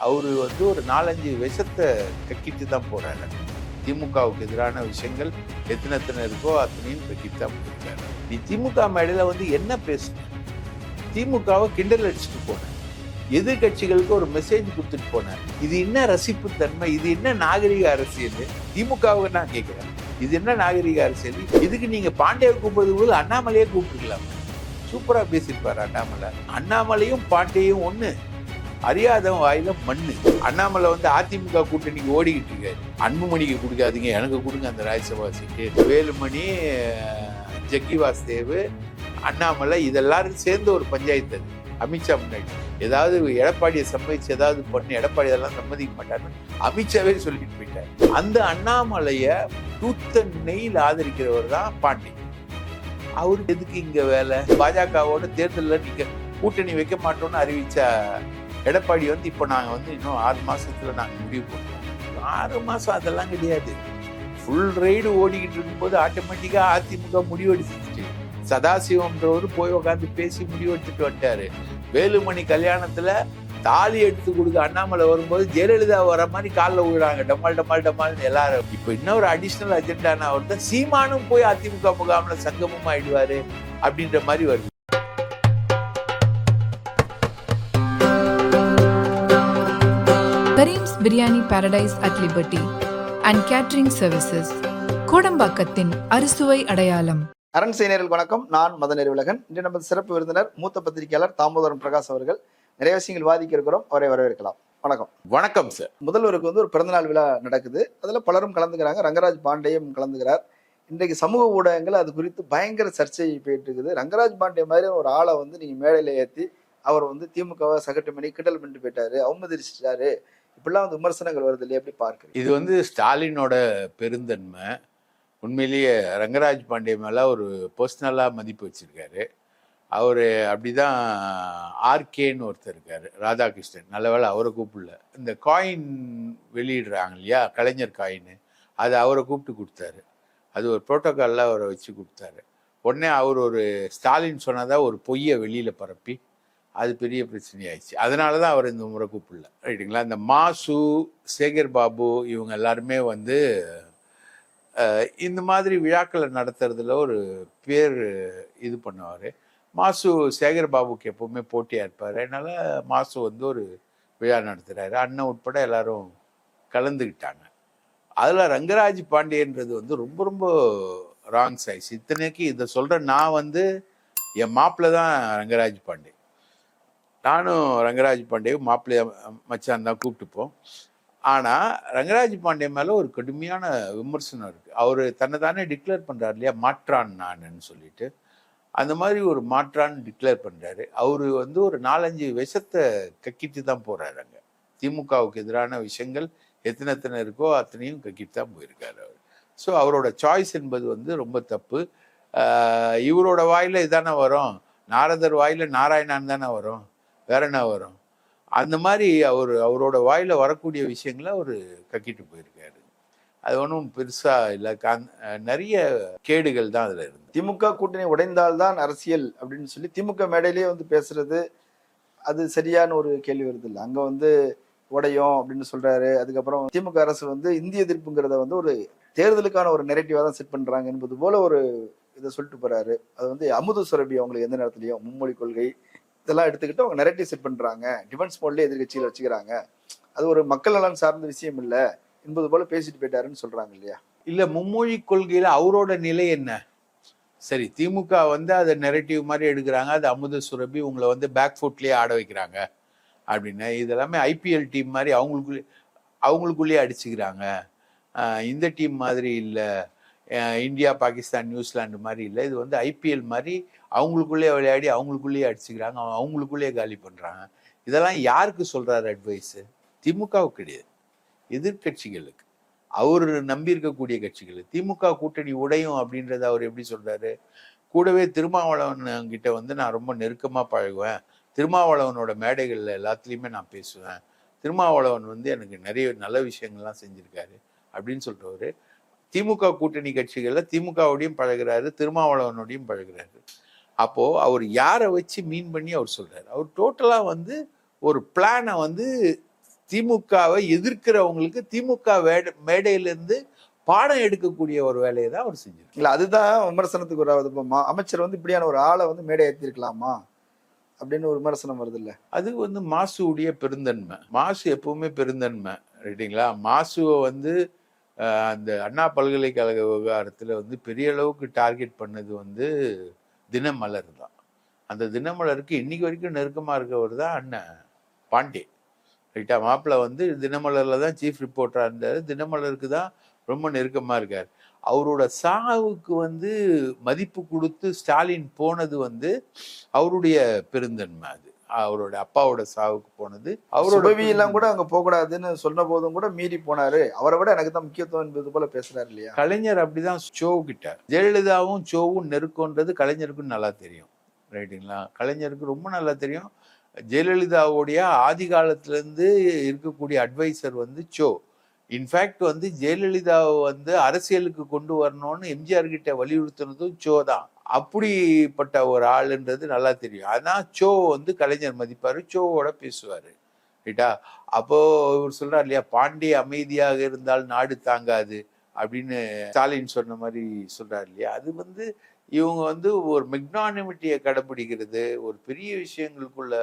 அவரு ஒரு 4-5 விஷத்தை கக்கிட்டு தான் போறாரு. திமுகவுக்கு எதிரான விஷயங்கள் எத்தனை இருக்கோ அத்தனையும் கக்கிட்டு தான் போயிருக்காரு. நீ திமுக மேடையில என்ன பேசுன? திமுகவை கிண்டல் அடிச்சுட்டு போன, எதிர்கட்சிகளுக்கு ஒரு மெசேஜ் கொடுத்துட்டு போன. இது என்ன ரசிப்பு தன்மை? இது என்ன நாகரிக அரசியல்? திமுகவுக்கு நான் கேட்கிறேன், இது என்ன நாகரிக அரசியல்? இதுக்கு நீங்க பாண்டியை கூப்பிடுறது போது அண்ணாமலையே கூப்பிட்டுக்கலாம். சூப்பரா பேசியிருப்பாரு அண்ணாமலை. அண்ணாமலையும் பாண்டியும் ஒண்ணு, அறியாதவன் வாயில மண்ணு. அண்ணாமலை அதிமுக கூட்டணிக்கு ஓடிக்கிட்டு இருக்காரு. அன்புமணிக்கு கொடுக்காதீங்க, எனக்கு கொடுங்க அந்த ராஜ்யசபா சீட்டு. வேலுமணி, ஜக்கி வாசுதேவ், அண்ணாமலை இதெல்லாரும் சேர்ந்து ஒரு பஞ்சாயத்து. அமித்ஷா முன்னாடி ஏதாவது எடப்பாடியை சம்மதிச்சு ஏதாவது பண்ணி எடப்பாடி இதெல்லாம் சம்மதிக்க மாட்டாருன்னு அமித்ஷாவே சொல்லிட்டு போயிட்டார். அந்த அண்ணாமலைய டூத் அண்ட் நெயில் ஆதரிக்கிறவர் தான் பாண்டி. அவருக்கு எதுக்கு இங்க வேலை? பாஜகவோட தேர்தலில் நீங்க கூட்டணி வைக்க மாட்டோம்னு அறிவிச்ச எடப்பாடி இப்போ நாங்கள் இன்னும் 6 மாசத்துல நாங்கள் முடிவு பண்ணுவோம். 6 மாசம் அதெல்லாம் கிடையாது. ஃபுல் ரைடு ஓடிக்கிட்டு இருக்கும்போது ஆட்டோமேட்டிக்கா அதிமுக முடிவெடுத்துச்சு. சதாசிவம்ன்றவர் போய் உட்காந்து பேசி முடிவெடுத்துட்டு வந்துட்டாரு. வேலுமணி கல்யாணத்துல தாலி எடுத்து கொடுக்க அண்ணாமலை வரும்போது ஜெயலலிதா வர மாதிரி காலில் விழுறாங்க, டமால் டமால் டமால்னு எல்லாரும். இப்போ இன்னொரு அடிஷ்னல் அஜெண்டானா சீமானும் போய் அதிமுக முகாமில் சங்கமும் ஆயிடுவாரு அப்படின்ற மாதிரி வருது. Kareem's Biryani Paradise at Liberty and Catering Services, கோடம்பாக்கத்தின் அறுசுவை அடையாளம். அரண் செய்திகள் வணக்கம். நான் மதன் அறிவுலகன். இன்று நமது சிறப்பு விருந்தினர் மூத்த பத்திரிகையாளர் தாமோதரன் பிரகாஷ் அவர்கள். நிறைய விஷயங்கள் வாதிக்க இருக்கிறோம், அவரை வரவேற்கலாம். வணக்கம். வணக்கம் சார். முதல்வருக்கு ஒரு பிறந்தநாள் விழா நடக்குது. அதுல பலரும் கலந்துக்கிறாங்க. ரங்கராஜ் பாண்டேயும் கலந்துக்கிறார். இன்றைக்கு சமூக ஊடகங்கள் அது குறித்து பயங்கர சர்ச்சை போயிட்டு இருக்குது. ரங்கராஜ் பாண்டே மாதிரி ஒரு ஆளை நீங்க மேடையில ஏற்றி அவர் திமுகவை சகட்டு மணி கிண்டல் பண்ணிட்டு போயிட்டாரு, அவமதிச்சிட்டாரு, இப்படிலாம் விமர்சனங்கள் வருது இல்லையா? எப்படி பார்க்குறீங்க? இது ஸ்டாலினோட பெருந்தன்மை. உண்மையிலேயே ரங்கராஜ் பாண்டே மேலே ஒரு பர்சனலாக மதிப்பு வச்சிருக்காரு. அவர் அப்படிதான். ஆர்கேன்னு ஒருத்தர் இருக்காரு, ராதாகிருஷ்ணன், நல்ல வேளை அவரை கூப்பிடல. இந்த காயின் வெளியிடுறாங்க இல்லையா, கலைஞர் காயின், அதை அவரை கூப்பிட்டு கொடுத்தாரு. அது ஒரு புரோட்டோக்காலில் அவரை வச்சு கொடுத்தாரு. உடனே அவர் ஒரு ஸ்டாலின் சொன்னதாக ஒரு பொய்யை வெளியில் பரப்பி அது பெரிய பிரச்சனையாயிடுச்சு. அதனால தான் அவர் இந்த முறை கூப்பிடல, ரைட்டுங்களா? இந்த மாசு, சேகர் பாபு இவங்க எல்லாருமே இந்த மாதிரி விழாக்களை நடத்துறதுல ஒரு பேர் இது பண்ணுவார். மாசு சேகர் பாபுக்கு எப்பவுமே போட்டியாக இருப்பார். அதனால மாசு ஒரு விழா நடத்துகிறாரு. அண்ணன் உட்பட எல்லாரும் கலந்துக்கிட்டாங்க. அதில் ரங்கராஜ் பாண்டியன்றது ரொம்ப ரொம்ப ராங் சைஸ். இத்தனைக்கு இதை சொல்கிற நான் என் மாப்பிள்ளை தான் ரங்கராஜ் பாண்டே. நானும் ரங்கராஜ் பாண்டேவும் மாப்பிள்ளைய மச்சான் தான் கூப்பிட்டுப்போம். ஆனால் ரங்கராஜ் பாண்டே மேலே ஒரு கடுமையான விமர்சனம் இருக்குது. அவர் தன்னை தானே டிக்ளேர் பண்ணுறாரு இல்லையா, மாற்றான் நானுன்னு சொல்லிட்டு. அந்த மாதிரி ஒரு மாற்றான்னு டிக்ளேர் பண்ணுறாரு. அவர் ஒரு 4-5 விஷத்தை கக்கிட்டு தான் போகிறாரு. அங்கே திமுகவுக்கு எதிரான விஷயங்கள் எத்தனை இருக்கோ அத்தனையும் கக்கிட்டு தான் போயிருக்காரு அவர். ஸோ அவரோட சாய்ஸ் என்பது ரொம்ப தப்பு. இவரோட வாயில் இதானே வரும், நாரதர் வாயில் நாராயணான் தானே வரும், வேற என்ன வரும்? அந்த மாதிரி அவரோட வாயில வரக்கூடிய விஷயங்களை அவர் கக்கிட்டு போயிருக்காரு. அது ஒன்றும் பெருசா இல்லை, நிறைய கேடுகள் தான் அதுல இருந்து. திமுக கூட்டணி உடைந்தால்தான் அரசியல் அப்படின்னு சொல்லி திமுக மேடையிலேயே பேசுறது அது சரியான ஒரு கேள்வி வருது இல்லை? அங்க உடையும் அப்படின்னு சொல்றாரு. அதுக்கப்புறம் திமுக அரசு இந்திய எதிர்ப்புங்கிறத ஒரு தேர்தலுக்கான ஒரு நெரேட்டிவா தான் செட் பண்றாங்க என்பது போல ஒரு இதை சொல்லிட்டு போறாரு. அது அமுது சுரபி அவங்களுக்கு எந்த நேரத்துலயும் மும்மொழி கொள்கை இதெல்லாம் எடுத்துக்கிட்டு அவங்க நெரேட்டிவ் செட் பண்றாங்க, டிஃபென்ஸ் மோட்லேயே எதிர்கட்சியில் வச்சுக்கிறாங்க, அது ஒரு மக்கள் நலன் சார்ந்த விஷயம் இல்லை என்பது போல பேசிட்டு போயிட்டாருன்னு சொல்றாங்க இல்லையா? இல்ல, மும்மொழி கொள்கையில அவரோட நிலை என்ன? சரி, திமுக அதை நெரேட்டிவ் மாதிரி எடுக்கிறாங்க, அது அமுத சுரபி உங்களை பேக் ஃபுட்லயே ஆட வைக்கிறாங்க அப்படின்னு. இதெல்லாமே ஐபிஎல் டீம் மாதிரி அவங்களுக்குள்ளேயே அடிச்சுக்கிறாங்க. இந்த டீம் மாதிரி இல்லை, இந்தியா பாகிஸ்தான் நியூசிலாண்டு மாதிரி இல்லை. இது ஐபிஎல் மாதிரி அவங்களுக்குள்ளேயே விளையாடி அவங்களுக்குள்ளேயே அடிச்சுக்கிறாங்க, அவங்களுக்குள்ளேயே காலி பண்ணுறாங்க. இதெல்லாம் யாருக்கு சொல்கிறாரு அட்வைஸு? திமுகவுக்கு கிடையாது, எதிர்கட்சிகளுக்கு, அவர் நம்பியிருக்கக்கூடிய கட்சிகள். திமுக கூட்டணி உடையும் அப்படின்றத அவர் எப்படி சொல்கிறாரு? கூடவே திருமாவளவன் கிட்ட நான் ரொம்ப நெருக்கமாக பழகுவேன், திருமாவளவனோட மேடைகளில் எல்லாத்துலேயுமே நான் பேசுவேன், திருமாவளவன் எனக்கு நிறைய நல்ல விஷயங்கள்லாம் செஞ்சுருக்காரு அப்படின்னு சொல்கிறவர். திமுக கூட்டணி கட்சிகளில் திமுகவோடையும் பழகிறாரு, திருமாவளவனோடையும் பழகிறாரு. அப்போ அவர் யாரை வச்சு மீன் பண்ணி அவர் சொல்றாரு? அவர் டோட்டலா ஒரு பிளானை திமுகவை எதிர்க்கிறவங்களுக்கு திமுக மேடையிலிருந்து பாடம் எடுக்கக்கூடிய ஒரு வேலையை தான் அவர் செஞ்சிருக்காரு. இல்ல அதுதான் விமர்சனத்துக்கு வராது. இப்போ அமைச்சர் வந்து இப்படியான ஒரு ஆளை வந்து மேடை ஏற்றிருக்கலாமா அப்படின்னு ஒரு விமர்சனம் வருது இல்ல. அது வந்து மாசுடைய பெருந்தன்மை. மாசு எப்பவுமே பெருந்தன்மை, ரைட்டுங்களா? மாசுவை வந்து அந்த அண்ணா பல்கலைக்கழக விவகாரத்துல வந்து பெரிய அளவுக்கு டார்கெட் பண்ணது வந்து தினமலர் தான். அந்த தினமலருக்கு இன்னைக்கு வரைக்கும் நெருக்கமா இருக்கவர் தான் அண்ணன் பாண்டே, ரைட்டா? மாப்பிள்ள வந்து தினமலர்ல தான் சீஃப் ரிப்போர்ட்டரா இருந்தாரு. தினமலருக்கு தான் ரொம்ப நெருக்கமா இருக்காரு. அவரோட சாவுக்கு வந்து மதிப்பு கொடுத்து ஸ்டாலின் போனது வந்து அவருடைய பெருந்தன்மை. அது அவரோட அப்பாவோட சாவுக்கு போனது அவரோட எல்லாம் கூட அங்க போக கூடாதுன்னு சொன்ன போதும் கூட மீறி போனாரு. அவரை விட எனக்கு தான் முக்கியத்துவம் என்பது போல பேசுறாரு இல்லையா? கலைஞர் அப்படிதான் சோ கிட்ட. ஜெயலலிதாவும் சோவும் நெருக்கம்ன்றது கலைஞருக்கும் நல்லா தெரியும், ரைட்டுங்களா? கலைஞருக்கு ரொம்ப நல்லா தெரியும். ஜெயலலிதாவுடைய ஆதி காலத்துல இருந்து இருக்கக்கூடிய அட்வைசர் வந்து சோ. இன்ஃபேக்ட் வந்து ஜெயலலிதாவை வந்து அரசியலுக்கு கொண்டு வரணும்னு எம்ஜிஆர் கிட்ட வலியுறுத்தினதும் சோ தான். அப்படிப்பட்ட ஒரு ஆளுன்றது நல்லா தெரியும். ஆனா சோ வந்து கலைஞர் மதிப்பாரு, சோவோட பேசுவாரு, ரைட்டா? அப்போ இவர் சொல்றாரு இல்லையா, பாண்டிய அமைதியாக இருந்தால் நாடு தாங்காது அப்படின்னு ஸ்டாலின் சொன்ன மாதிரி சொல்றாரு இல்லையா? அது வந்து இவங்க வந்து ஒரு மெக்னானிமிட்டியை கடைபிடிக்கிறது, ஒரு பெரிய விஷயங்களுக்குள்ள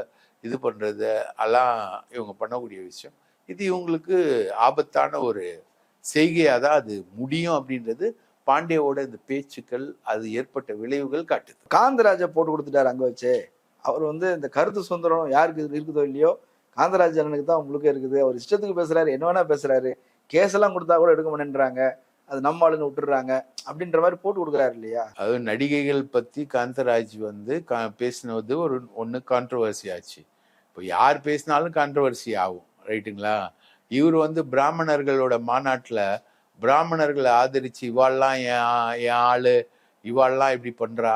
இது பண்றது எல்லாம் இவங்க பண்ணக்கூடிய விஷயம். இது இவங்களுக்கு ஆபத்தான ஒரு செய்கையாக தான் அது முடியும் அப்படின்றது பாண்டியோட இந்த பேச்சுக்கள், அது ஏற்பட்ட விளைவுகள் காட்டுது. காந்தராஜை போட்டு கொடுத்துட்டாரு அங்க வச்சு. அவர் வந்து இந்த கருத்து சுதந்திரம் யாருக்கு இருக்குதோ இல்லையோ, காந்தராஜ் அண்ணனுக்கு தான் உங்களுக்கு இருக்குது. அவர் இஷ்டத்துக்கு பேசுறாரு, என்ன வேணா பேசுறாரு, கேஸ் எல்லாம் கொடுத்தா கூட எடுக்க மாட்டேன்றாங்க, அது நம்ம ஆளுன்னு விட்டுறாங்க அப்படின்ற மாதிரி போட்டு கொடுக்குறாரு இல்லையா? அது நடிகைகள் பத்தி காந்தராஜ் வந்து பேசினது ஒன்று கான்ட்ரவர்சி ஆச்சு. இப்போ யார் பேசினாலும் கான்ட்ரவர்சி ஆகும், ரைட்டுங்களா? இவர் வந்து பிராமணர்களோட மாநாட்டில் பிராமணர்களை ஆதரிச்சு இவாள்லாம் என் ஆளு, இவாள்லாம் இப்படி பண்றா,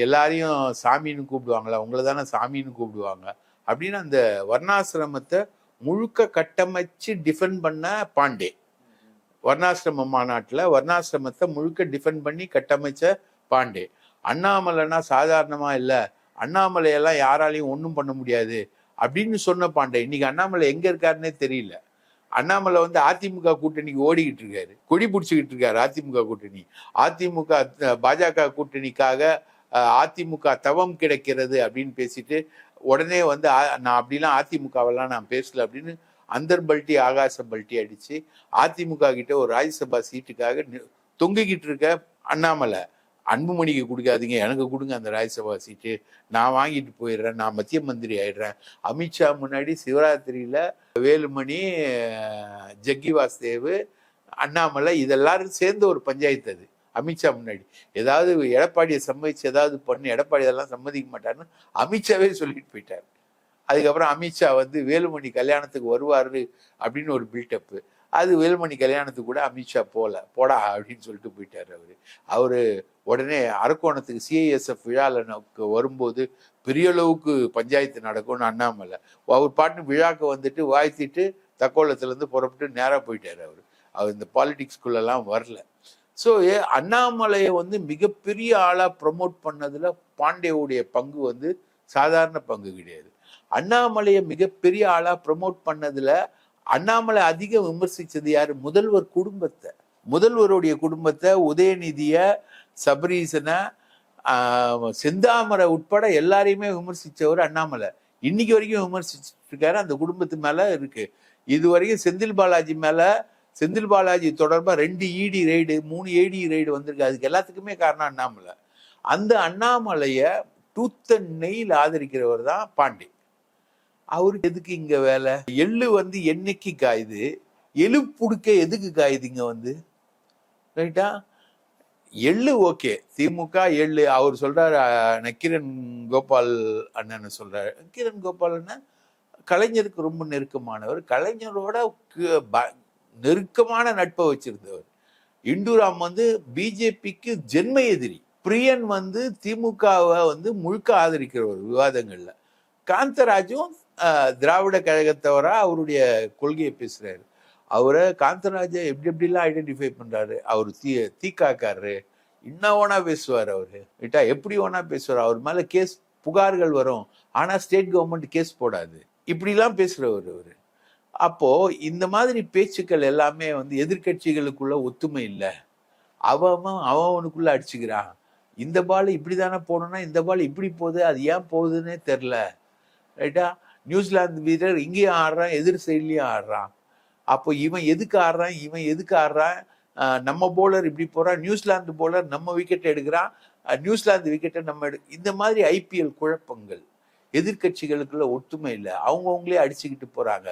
எல்லாரையும் சாமின்னு கூப்பிடுவாங்களா, உங்களை தானே சாமின்னு கூப்பிடுவாங்க அப்படின்னு அந்த வர்ணாசிரமத்தை முழுக்க கட்டமைச்சு டிஃபெண்ட் பண்ண பாண்டே. வர்ணாசிரம மாநாட்டில் வர்ணாசிரமத்தை முழுக்க டிஃபெண்ட் பண்ணி கட்டமைச்ச பாண்டே. அண்ணாமலைனா சாதாரணமா இல்லை, அண்ணாமலையெல்லாம் யாராலையும் ஒன்றும் பண்ண முடியாது அப்படின்னு சொன்ன பாண்டே. இன்னைக்கு அண்ணாமலை எங்க இருக்காருன்னே தெரியல. அண்ணாமலை வந்து அதிமுக கூட்டணிக்கு ஓடிக்கிட்டு இருக்காரு, கொடி பிடிச்சிக்கிட்டு இருக்காரு அதிமுக கூட்டணி. அதிமுக பாஜக கூட்டணிக்காக அதிமுக தவம் கிடைக்கிறது அப்படின்னு பேசிட்டு உடனே வந்து நான் அப்படிலாம் அதிமுகவெல்லாம் நான் பேசல அப்படின்னு அந்தர் பல்ட்டி ஆகாச பல்ட்டி அடிச்சு அதிமுக கிட்ட ஒரு ராஜ்யசபா சீட்டுக்காக தொங்கிக்கிட்டு இருக்க அண்ணாமலை, அன்புமணிக்கு கொடுக்காதீங்க, எனக்கு கொடுங்க அந்த ராஜ்யசபா சீட்டு, நான் வாங்கிட்டு போயிடுறேன், நான் மத்திய மந்திரி ஆயிடுறேன். அமித்ஷா முன்னாடி சிவராத்திரியில வேலுமணி, ஜக்கி வாசுதேவ், அண்ணாமலை இதெல்லாரும் சேர்ந்து ஒரு பஞ்சாயத்து. அது அமித்ஷா முன்னாடி ஏதாவது எடப்பாடியை சம்மதிச்சு ஏதாவது பண்ணு, எடப்பாடி இதெல்லாம் சம்மதிக்க மாட்டாருன்னு அமித்ஷாவே சொல்லிட்டு போயிட்டார். அதுக்கப்புறம் அமித்ஷா வந்து வேலுமணி கல்யாணத்துக்கு வருவாரு அப்படின்னு ஒரு பில்டப்பு. அது வேலுமணி கல்யாணத்துக்கு கூட அமித்ஷா போடா அப்படின்னு சொல்லிட்டு போயிட்டாரு. அவரு உடனே அரக்கோணத்துக்கு சிஐஎஸ்எஃப் விழாவில் வரும்போது பெரிய அளவுக்கு பஞ்சாயத்து நடக்கும்னு அண்ணாமலை அவர் பாட்டு விழாக்கு வந்துட்டு வாழ்த்திட்டு தக்கோலத்திலேருந்து புறப்பட்டு நேராக போயிட்டார். அவர் இந்த பாலிடிக்ஸ்குள்ளெல்லாம் வரல. ஸோ அண்ணாமலையை வந்து மிகப்பெரிய ஆளாக ப்ரமோட் பண்ணதுல பாண்டேவுடைய பங்கு வந்து சாதாரண பங்கு கிடையாது. அண்ணாமலையை மிகப்பெரிய ஆளாக ப்ரமோட் பண்ணதுல அண்ணாமலை அதிகம் விமர்சிச்சது யாரு? முதல்வர் குடும்பத்தை, முதல்வருடைய குடும்பத்தை, உதயநிதிய, சபரீசனை, செந்தாமரை உட்பட எல்லாரையுமே விமர்சிச்சவர் அண்ணாமலை. இன்னைக்கு வரைக்கும் விமர்சிச்சுட்டு இருக்காரு. அந்த குடும்பத்து மேல இருக்கு. இது வரைக்கும் செந்தில் பாலாஜி மேல, செந்தில் பாலாஜி தொடர்பா 2 ED ரெய்டு 3 AD ரெய்டு வந்திருக்கு. அதுக்கு எல்லாத்துக்குமே காரணம் அண்ணாமலை. அந்த அண்ணாமலைய டூத் அண்ட் நெயில் ஆதரிக்கிறவர் தான் பாண்டே. அவருக்கு எதுக்கு இங்க வேலை? எள்ளு வந்து என்னைக்கு காயுது, எலுப்புடுக்க எதுக்கு காயுதுங்க வந்து, ரைட்டா? எள்ளு ஓகே, திமுக எள்ளு. அவர் சொல்றாரு, நக்கீரன் கோபால் அண்ணன் சொல்றாரு. நக்கீரன் கோபால் அண்ணன் கலைஞருக்கு ரொம்ப நெருக்கமானவர், கலைஞரோட நெருக்கமான நட்பை வச்சிருந்தவர். இந்துராம் வந்து பிஜேபிக்கு ஜென்ம எதிரி. பிரியன் வந்து திமுகவை வந்து முழுக்க ஆதரிக்கிறவர் விவாதங்கள்ல. காந்தராஜும் திராவிட கழகத்தவரா அவருடைய கொள்கையை பேசுறாரு. அவரை காந்தராஜை எப்படிலாம் ஐடென்டிஃபை பண்றாரு. அவர் தீக்காக்காரு, இன்னும் ஓனா பேசுவார். அவரு விட்டா எப்படி ஓனா பேசுவார். அவர் மேல கேஸ் புகார்கள் வரும், ஆனா ஸ்டேட் கவர்மெண்ட் கேஸ் போடாது. இப்படிலாம் பேசுறவர் அவரு. அப்போ இந்த மாதிரி பேச்சுக்கள் எல்லாமே வந்து எதிர்கட்சிகளுக்குள்ள ஒத்துமை இல்லை, அவனுக்குள்ள அடிச்சுக்கிறான், இந்த பால் இப்படி தானே போகணும்னா இந்த பால் இப்படி போகுது, அது ஏன் போகுதுன்னே தெரில, ரைட்டா? நியூசிலாந்து வீரர் இங்கேயும் ஆடுறான், எதிர் சைட்லயும் ஆடுறான். அப்போ இவன் எதுக்கு ஆடுறான், நம்ம போலர் இப்படி போறான், நியூசிலாந்து போலர் நம்ம விக்கெட் எடுக்கிறான், நியூசிலாந்து விக்கெட்டை நம்ம இந்த மாதிரி ஐபிஎல் குழப்பங்கள். எதிர்கட்சிகளுக்குள்ள ஒற்றுமை இல்லை, அவங்களே அடிச்சுக்கிட்டு போறாங்க.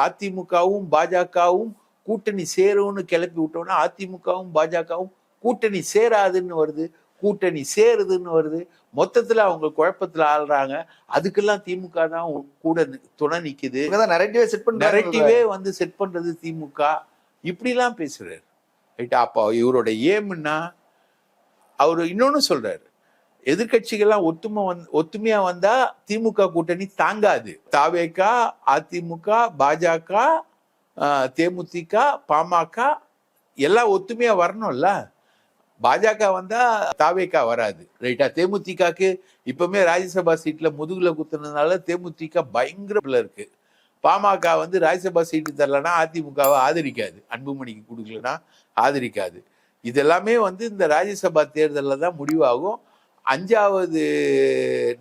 அதிமுகவும் பாஜகவும் கூட்டணி சேரும்னு கிளப்பி விட்டோம்னா அதிமுகவும் பாஜகவும் கூட்டணி சேராதுன்னு வருது, கூட்டணி சேருதுன்னு வருது. மொத்தத்துல அவங்க குழப்பத்துல ஆள்றாங்க. அதுக்கெல்லாம் திமுக தான் கூட துணை நிக்குது. நரேட்டிவே வந்து செட் பண்றது திமுக. இப்படிலாம் பேசுறாரு, ரைட்டா? அப்போ இவரோட ஏம்னா அவரு இன்னொன்னு சொல்றாரு, எதிர்கட்சிகள்லாம் ஒத்துமையா வந்தா திமுக கூட்டணி தாங்காது. தாவேகா, அதிமுக, பாஜக, தேமுதிக, பாமக எல்லாம் ஒத்துமையா வரணும்ல. பாஜக வந்தா தாவேகா வராது, ரைட்டா? தேமுதிகக்கு இப்பவுமே ராஜ்யசபா சீட்ல முதுகுல குத்துனதுனால தேமுதிக பயங்கர இருக்கு. பாமக வந்து ராஜ்யசபா சீட்டு தரலன்னா அதிமுகவை ஆதரிக்காது, அன்புமணிக்கு கொடுக்கலன்னா ஆதரிக்காது. இதெல்லாமே வந்து இந்த ராஜ்யசபா தேர்தலில் தான் முடிவாகும். 5வது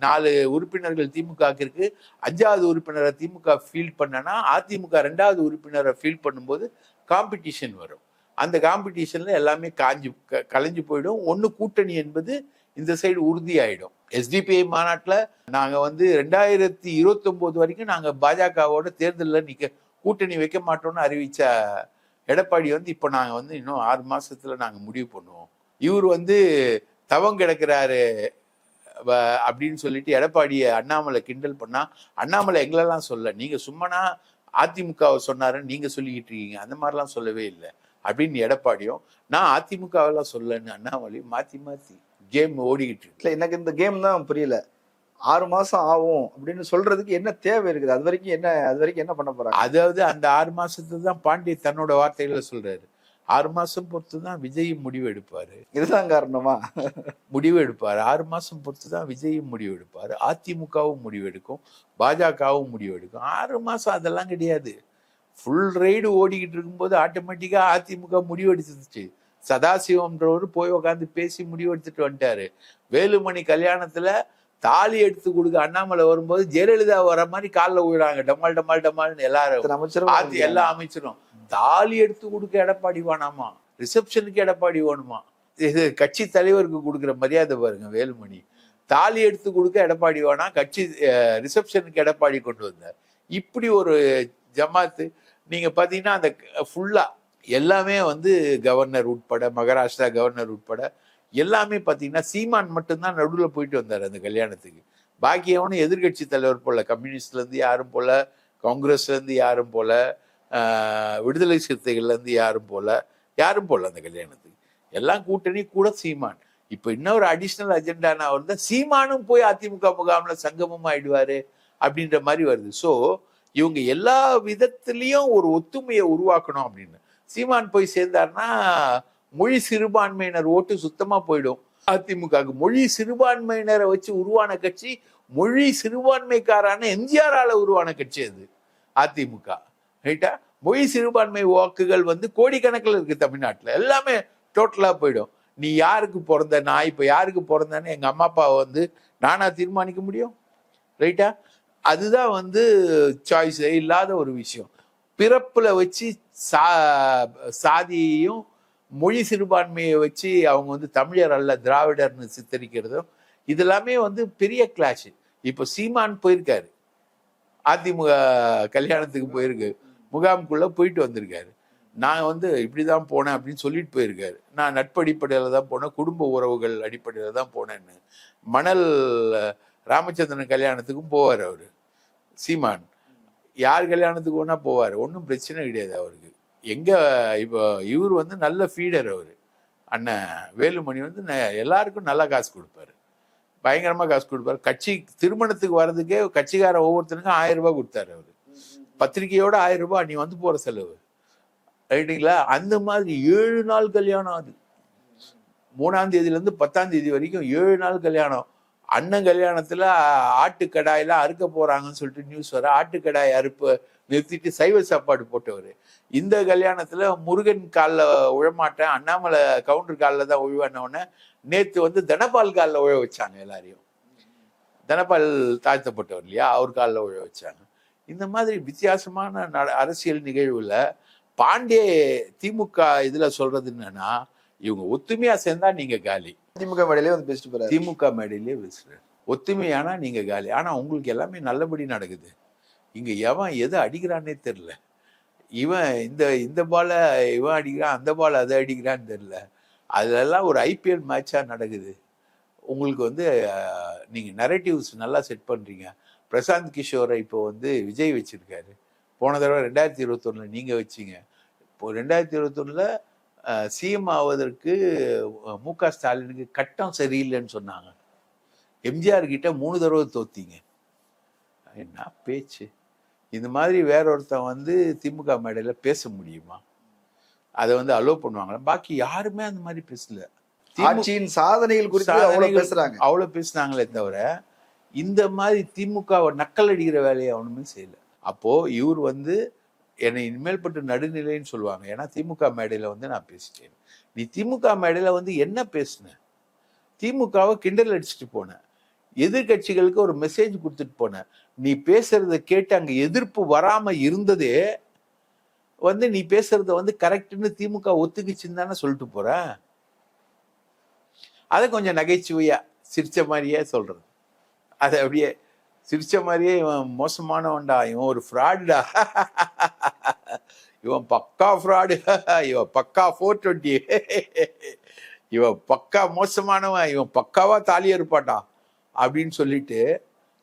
4 உறுப்பினர்கள் திமுக இருக்கு. 5வது உறுப்பினரை திமுக ஃபீல்ட் பண்ணனா அதிமுக 2வது உறுப்பினரை ஃபீல்ட் பண்ணும்போது காம்படிஷன் வரும். அந்த காம்படிஷன்ல எல்லாமே கலைஞ்சு போயிடும். ஒன்று கூட்டணி என்பது இந்த சைடு உறுதியாயிடும். எஸ்டிபிஐ மாநாட்டில் நாங்கள் வந்து 2029 வரைக்கும் நாங்கள் பாஜகவோட தேர்தலில் கூட்டணி வைக்க மாட்டோம்னு அறிவிச்ச எடப்பாடி வந்து இப்போ நாங்கள் வந்து இன்னும் 6 மாசத்துல நாங்கள் முடிவு பண்ணுவோம், இவர் வந்து தவம் கிடக்கிறாரு அப்படின்னு சொல்லிட்டு எடப்பாடியை அண்ணாமலை கிண்டல் பண்ணா, அண்ணாமலை எங்களெல்லாம் சொல்ல, நீங்க சும்மானா அதிமுகவை சொன்னாருன்னு நீங்க சொல்லிக்கிட்டு இருக்கீங்க, அந்த மாதிரிலாம் சொல்லவே இல்லை அப்படின்னு எடப்பாடியும், நான் அதிமுகவெல்லாம் சொல்லன்னு அண்ணாமலையும் மாத்தி கேம் ஓடிக்கிட்டு இருக்கு. எனக்கு இந்த கேம் தான் புரியல. 6 மாசம் ஆகும் அப்படின்னு சொல்றதுக்கு என்ன தேவை இருக்குது? அது வரைக்கும் என்ன பண்ண போறாங்க? அதாவது அந்த 6 மாசத்துல தான் பாண்டிய தன்னோட வார்த்தைகளை சொல்றாரு. 6 மாசம் பொறுத்து தான் விஜயும் முடிவு எடுப்பாரு. இதுதான் காரணமா? முடிவு எடுப்பாரு. 6 மாசம் பொறுத்து தான் விஜயும் முடிவு எடுப்பாரு, அதிமுகவும் முடிவு எடுக்கும், பாஜகவும் முடிவு எடுக்கும். 6 மாசம் அதெல்லாம் கிடையாது. ஃபுல் ரைடு ஓடிக்கிட்டு இருக்கும்போது ஆட்டோமேட்டிக்கா அதிமுக முடிவு எடுத்துச்சு. சதாசிவம்ன்றவர் போய் உட்காந்து பேசி முடிவு எடுத்துட்டு வந்துட்டாரு. வேலுமணி கல்யாணத்துல தாலி எடுத்து கொடுக்க அண்ணாமலை வரும்போது ஜெயலலிதா வர மாதிரி காலில் விழுறாங்க, டமால் டமால் டமால்னு எல்லாரும் எல்லா அமைச்சரும். தாலி எடுத்து கொடுக்க எடப்பாடி வேணாமா, ரிசப்ஷனுக்கு எடப்பாடி வேணுமா? இது கட்சி தலைவருக்கு கொடுக்குற மரியாதை பாருங்க. வேலுமணி தாலி எடுத்து கொடுக்க எடப்பாடி வேணாம், கட்சி ரிசப்ஷனுக்கு எடப்பாடி கொண்டு வந்தார். இப்படி ஒரு ஜமாத்து. நீங்க பாத்தீங்கன்னா அந்த ஃபுல்லா எல்லாமே வந்து கவர்னர் உட்பட, மகாராஷ்டிரா கவர்னர் உட்பட எல்லாமே பாத்தீங்கன்னா சீமான் மட்டும்தான் நடுவில் போயிட்டு வந்தார் அந்த கல்யாணத்துக்கு. பாக்கியவனும் எதிர்கட்சி தலைவர் போல, கம்யூனிஸ்ட்ல இருந்து யாரும் போல, காங்கிரஸ்ல இருந்து யாரும் போல, விடுதலை சிறுத்தைகள்ல இருந்து யாரும் போல அந்த கல்யாணத்துக்கு. எல்லாம் கூட்டணி கூட சீமான். இப்ப இன்னொரு அடிஷனல் அஜெண்டானா வந்து சீமானும் போய் அதிமுக முகாம்ல சங்கமம் ஆயிடுவாரு அப்படின்ற மாதிரி வருது. ஸோ இவங்க எல்லா விதத்திலையும் ஒரு ஒத்துமையை உருவாக்கணும் அப்படின்னு. சீமான் போய் சேர்ந்தாருன்னா மொழி சிறுபான்மையினர் ஓட்டு சுத்தமா போயிடும் அதிமுகவுக்கு. மொழி சிறுபான்மையினரை வச்சு உருவான கட்சி, மொழி சிறுபான்மைக்காரான எம்ஜிஆரால உருவான கட்சி அது அதிமுக, ரைட்டா? மொழி சிறுபான்மை வாக்குகள் வந்து கோடிக்கணக்கில் இருக்கு தமிழ்நாட்டுல. எல்லாமே டோட்டலா போயிடும். நீ யாருக்கு பிறந்த, நான் இப்ப யாருக்கு பிறந்தேன்னு எங்க அம்மா அப்பாவை வந்து நானா தீர்மானிக்க முடியும், ரைட்டா? அதுதான் வந்து சாய்ஸே இல்லாத ஒரு விஷயம். பிறப்புல வச்சு சாதியையும் மொழி சிறுபான்மையை வச்சு அவங்க வந்து தமிழர் அல்ல திராவிடர்னு சித்தரிக்கிறதும் இதெல்லாமே வந்து பெரிய கிளாஷ். இப்போ சீமான் போயிருக்காரு, அதிமுக கல்யாணத்துக்கு போயிருக்கு, முகாமுக்குள்ள போயிட்டு வந்திருக்காரு. நான் வந்து இப்படிதான் போனேன் அப்படின்னு சொல்லிட்டு போயிருக்காரு. நான் நட்பு அடிப்படையில தான் போனேன், குடும்ப உறவுகள் அடிப்படையில தான் போனேன்னு. மணல் ராமச்சந்திரன் கல்யாணத்துக்கும் போவார் அவரு சீமான். யார் கல்யாணத்துக்கு வேணா போவார், ஒன்றும் பிரச்சனை கிடையாது அவருக்கு. எங்க இப்போ இவர் வந்து நல்ல ஃபீடர் அவரு. அண்ணன் வேலுமணி வந்து எல்லாருக்கும் நல்லா காசு கொடுப்பாரு, பயங்கரமா காசு கொடுப்பாரு. கட்சி திருமணத்துக்கு வர்றதுக்கே கட்சிக்கார ஒவ்வொருத்தருக்கும் 1000 ரூபாய் கொடுத்தாரு அவரு. பத்திரிகையோட 1000 ரூபாய் நீ வந்து போற செலவு, ரைட்டுங்களா? அந்த மாதிரி 7 நாள் கல்யாணம். அது 3ஆம் தேதியில இருந்து 10ஆம் தேதி வரைக்கும் 7 நாள் கல்யாணம். அண்ணன் கல்யாணத்துல ஆட்டுக்கடாயெல்லாம் அறுக்க போறாங்கன்னு சொல்லிட்டு நியூஸ் வர ஆட்டுக்கடாய் அறுப்பு நிறுத்திட்டு சைவ சாப்பாடு போட்டவர். இந்த கல்யாணத்துல முருகன் காலில் உழமாட்டேன், அண்ணாமலை கவுண்டர் காலில் தான் உழுவானோடனே நேத்து வந்து தனபால் காலில் உழ வச்சாங்க. எல்லாரையும் தனபால் தாழ்த்தப்பட்டவர் இல்லையா, அவர் காலில் உழ வச்சாங்க. இந்த மாதிரி வித்தியாசமான அரசியல் நிகழ்வுல பாண்டே திமுக இதுல சொல்றது என்னன்னா, இவங்க ஒத்துமையா சேர்ந்தா நீங்க காலி. திமுக மேடையிலே வந்து பேசிட்டு போறாரு. திமுக மேடையிலே பேசுறாரு. ஒத்துமையானா நீங்க காலி. ஆனா உங்களுக்கு எல்லாமே நல்லபடி நடக்குது. இங்க எவன் எதை அடிக்கிறான்னே தெரியல. இவன் இந்த பால இவன் அடிக்கிறான், அந்த பால் அதை அடிக்கிறான்னு தெரியல. அதெல்லாம் ஒரு ஐபிஎல் மேட்சா நடக்குது. உங்களுக்கு வந்து நீங்க நரேட்டிவ்ஸ் நல்லா செட் பண்றீங்க. பிரசாந்த் கிஷோரை இப்போ வந்து விஜய் வச்சிருக்காரு. போன தடவை 2021 நீங்க வச்சீங்க. இப்போ 2021 சிஎம் ஆவதற்கு மு.க. ஸ்டாலினுக்கு கட்டம் சரியில்லைன்னு சொன்னாங்க. எம்ஜிஆர் கிட்ட 3 தடவை தோத்தீங்க. என்ன பேச்சு? இந்த மாதிரி வேற ஒருத்தன் வந்து திமுக மேடையில பேச முடியுமா? அதை வந்து அலோவ் பண்ணுவாங்களா? பாக்கி யாருமே அந்த மாதிரி பேசல. ஆட்சியின் சாதனைகள் குறித்து அவ்வளவு பேசுனாங்களே தவிர இந்த மாதிரி திமுகவை நக்கல் அடிக்கிற வேலையை அவனுமே செய்யல. அப்போ இவர் வந்து என்னை இனிமேல் பட்டு நடுநிலைன்னு சொல்லுவாங்க. ஏன்னா திமுக மேடையில வந்து நான் பேசிட்டேன். நீ திமுக மேடையில வந்து என்ன பேசுன? திமுகவை கிண்டல் அடிச்சுட்டு போன, எதிர்கட்சிகளுக்கு ஒரு மெசேஜ் கொடுத்துட்டு போன. நீ பேசுறத கேட்டு அங்க எதிர்ப்பு வராம இருந்ததே வந்து நீ பேசுறத வந்து கரெக்ட்னு திமுக ஒத்துக்குச்சுன்னு தானே சொல்லிட்டு போற. அதை கொஞ்சம் நகைச்சுவையா சிரிச்ச மாதிரியே சொல்றது. அதை அப்படியே சிரிச்ச மாதிரியே இவன் மோசமானவன்டா, இவன் ஒரு ஃப்ராடுடா, இவன் பக்கா ஃப்ராடு, இவன் பக்கா 420, இவன் பக்கா மோசமானவன், இவன் பக்காவா தாலி அறுப்பான்டா அப்படின்னு சொல்லிட்டு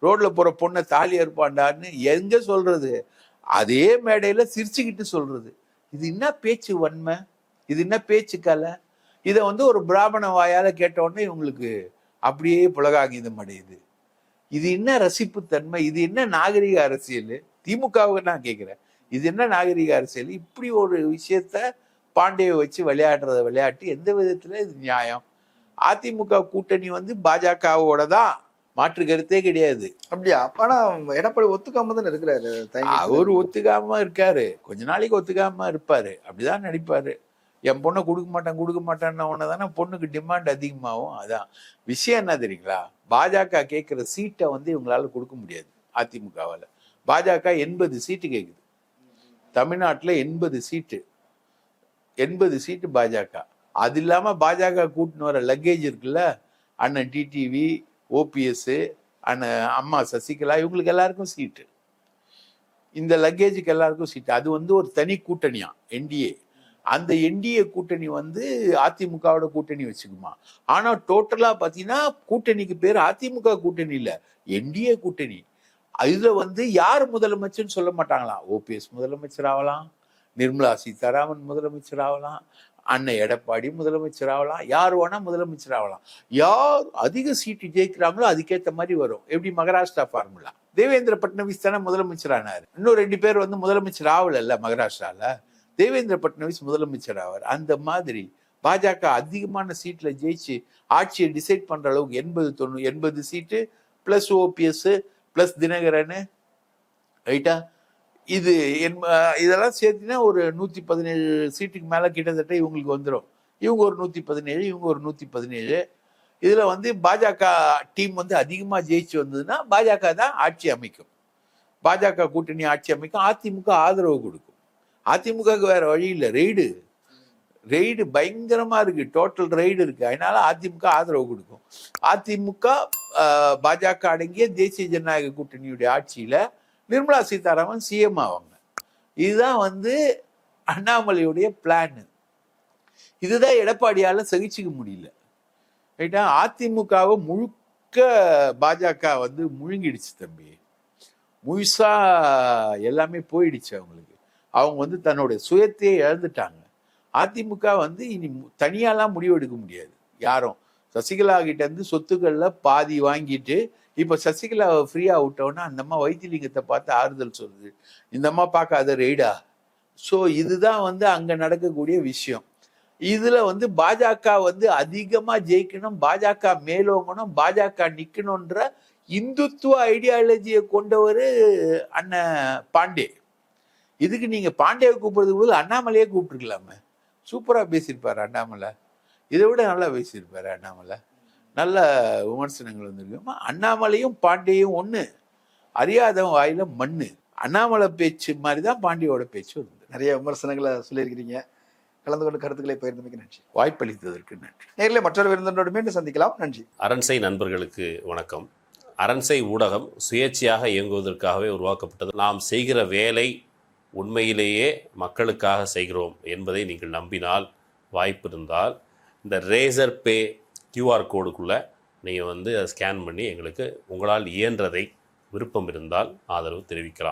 ரோட்ல போற பொண்ணை தாலி அறுப்பான்டான்னு எங்க சொல்றது? அதே மேடையில சிரிச்சுக்கிட்டு சொல்றது. இது என்ன பேச்சு வன்மை? இது என்ன பேச்சு கலை? இதை வந்து ஒரு பிராமண வாயால கேட்ட உடனே இவங்களுக்கு அப்படியே புலகாங்கிதம் அடையுது. இது என்ன ரசிப்புத்தன்மை? இது என்ன நாகரிக அரசியல்? திமுகவுக்கு நான் கேட்கிறேன், இது என்ன நாகரிக அரசியல்? இப்படி ஒரு விஷயத்த பாண்டியை வச்சு விளையாடுறத விளையாட்டு எந்த விதத்துல இது நியாயம்? அதிமுக கூட்டணி வந்து பாஜகவோட தான், மாற்று கருத்தே கிடையாது. அப்படியா? ஆனா எடப்பாடி ஒத்துக்காம தான் இருக்கிறாரு. அவர் ஒத்துக்காம இருக்காரு, கொஞ்ச நாளைக்கு ஒத்துக்காம இருப்பாரு, அப்படிதான் நடிப்பாரு. என் பொண்ணை கொடுக்க மாட்டேன்னு உடனே தானே பொண்ணுக்கு டிமாண்ட் அதிகமாகும். அதான் விஷயம். என்ன தெரியுங்களா? பாஜக கேட்கிற சீட்டை வந்து இவங்களால கொடுக்க முடியாது. அதிமுகவால பாஜக 80 சீட்டு கேட்குது. தமிழ்நாட்டில் 80 சீட்டு பாஜக. அது இல்லாம பாஜக கூட்டின்னு வர லக்கேஜ் இருக்குல்ல, அண்ணன் டிடிவி, ஓபிஎஸ், அண்ணன் அம்மா சசிகலா, இவங்களுக்கு எல்லாருக்கும் சீட்டு. இந்த லக்கேஜுக்கு எல்லாருக்கும் சீட்டு. அது வந்து ஒரு தனி கூட்டணியா என்டிஏ. அந்த என்டிஏ கூட்டணி வந்து அதிமுகவோட கூட்டணி வச்சுக்குமா? ஆனா டோட்டலா பாத்தீங்கன்னா கூட்டணிக்கு பேர் அதிமுக கூட்டணி இல்ல, என்டிஏ கூட்டணி. இதுல வந்து யார் முதலமைச்சர்னு சொல்ல மாட்டாங்களா? ஓபிஎஸ் முதலமைச்சர் ஆகலாம், நிர்மலா சீதாராமன் முதலமைச்சர் ஆகலாம், அண்ணன் எடப்பாடி முதலமைச்சர் ஆகலாம், யார் வேணா முதலமைச்சர் ஆகலாம். யார் அதிக சீட்டு ஜெயிக்கிறாங்களோ அதுக்கேற்ற மாதிரி வரும். எப்படி மகாராஷ்டிரா ஃபார்முலா. தேவேந்திர பட்னவிஸ் தானே முதலமைச்சர் ஆனாரு. இன்னும் 2 பேர் வந்து முதலமைச்சர் ஆகல மகாராஷ்டிரால. தேவேந்திர பட்னவிஸ் முதலமைச்சர் ஆவார். அந்த மாதிரி பாஜக அதிகமான சீட்ல ஜெயிச்சு ஆட்சியை டிசைட் பண்ற அளவுக்கு 80 சீட்டு பிளஸ் ஓபிஎஸ் பிளஸ் தினகரன், ரைட்டா? இதெல்லாம் சேர்த்தினா ஒரு 117 சீட்டுக்கு மேல கிட்டத்தட்ட இவங்களுக்கு வந்துடும். இவங்க ஒரு 117, இவங்க ஒரு 117. இதுல வந்து பாஜக டீம் வந்து அதிகமா ஜெயிச்சு வந்ததுன்னா பாஜக தான் ஆட்சி அமைக்கும். பாஜக கூட்டணி ஆட்சி அமைக்கும். அதிமுக ஆதரவு கொடுக்கும். அதிமுகவுக்கு வேற வழி இல்லை. ரெய்டு பயங்கரமா இருக்கு, டோட்டல் ரெய்டு இருக்கு. அதனால அதிமுக ஆதரவு கொடுக்கும். அதிமுக பாஜக அடங்கிய தேசிய ஜனநாயக கூட்டணியுடைய ஆட்சியில நிர்மலா சீதாராமன் சிஎம் ஆவாங்க. இதுதான் வந்து அண்ணாமலையுடைய பிளான். இதுதான் எடப்பாடியால சகிச்சுக்க முடியல, ரைட்டா? அதிமுகவை முழுக்க பாஜக வந்து முழுங்கிடுச்சு தம்பி. முழுசா எல்லாமே போயிடுச்சு அவங்களுக்கு. அவங்க வந்து தன்னுடைய சுயத்தையே இழந்துட்டாங்க. அதிமுக வந்து இனி தனியாலாம் முடிவு எடுக்க முடியாது யாரும். சசிகலா கிட்ட இருந்து சொத்துக்கள்ல பாதி வாங்கிட்டு இப்ப சசிகலாவை ஃப்ரீயா விட்டோன்னா அந்த அம்மா வைத்திலிங்கத்தை பார்த்து ஆறுதல் சொல்லுது. இந்த அம்மா பார்க்காத ரெய்டா. ஸோ இதுதான் வந்து அங்க நடக்கக்கூடிய விஷயம். இதுல வந்து பாஜக வந்து அதிகமா ஜெயிக்கணும், பாஜக மேலோங்கணும், பாஜக நிக்கணும்ன்ற இந்துத்துவ ஐடியாலஜியை கொண்டவர் அண்ணன் பாண்டே. இதுக்கு நீங்க பாண்டேவை கூப்பிடுறதுக்கு போது அண்ணாமலையே கூப்பிட்டுருக்கலாமே. சூப்பரா பேசியிருப்பாரு அண்ணாமலை, இதை விட நல்லா பேசியிருப்பாரு அண்ணாமலை. நல்ல விமர்சனங்கள் வந்திருக்கு. அண்ணாமலையும் பாண்டேயும் ஒண்ணு, அறியாதவன் வாயில மண்ணு. அண்ணாமலை பேச்சு மாதிரிதான் பாண்டியோட பேச்சு வந்து. நிறைய விமர்சனங்களை சொல்லியிருக்கிறீங்க. கலந்து கொண்டு கருத்துக்களை பகிர்ந்தமைக்கு நன்றி. வாய்ப்பளித்ததற்கு நன்றி. நேரிலே மற்றொரு விருந்தினரோடு மீண்டும் சந்திக்கலாம். நன்றி. அரண்சை நண்பர்களுக்கு வணக்கம். அரண்சை ஊடகம் சுயேட்சையாக இயங்குவதற்காகவே உருவாக்கப்பட்டது. நாம் செய்கிற வேலை உண்மையிலேயே மக்களுக்காக செய்கிறோம் என்பதை நீங்கள் நம்பினால், வாய்ப்பு இருந்தால் இந்த ரேசர் பே கியூஆர் கோடுக்குள்ளே நீங்கள் வந்து அதை ஸ்கேன் பண்ணி எங்களுக்கு உங்களால் இயன்றதை விருப்பம் இருந்தால் ஆதரவு தெரிவிக்கலாம்.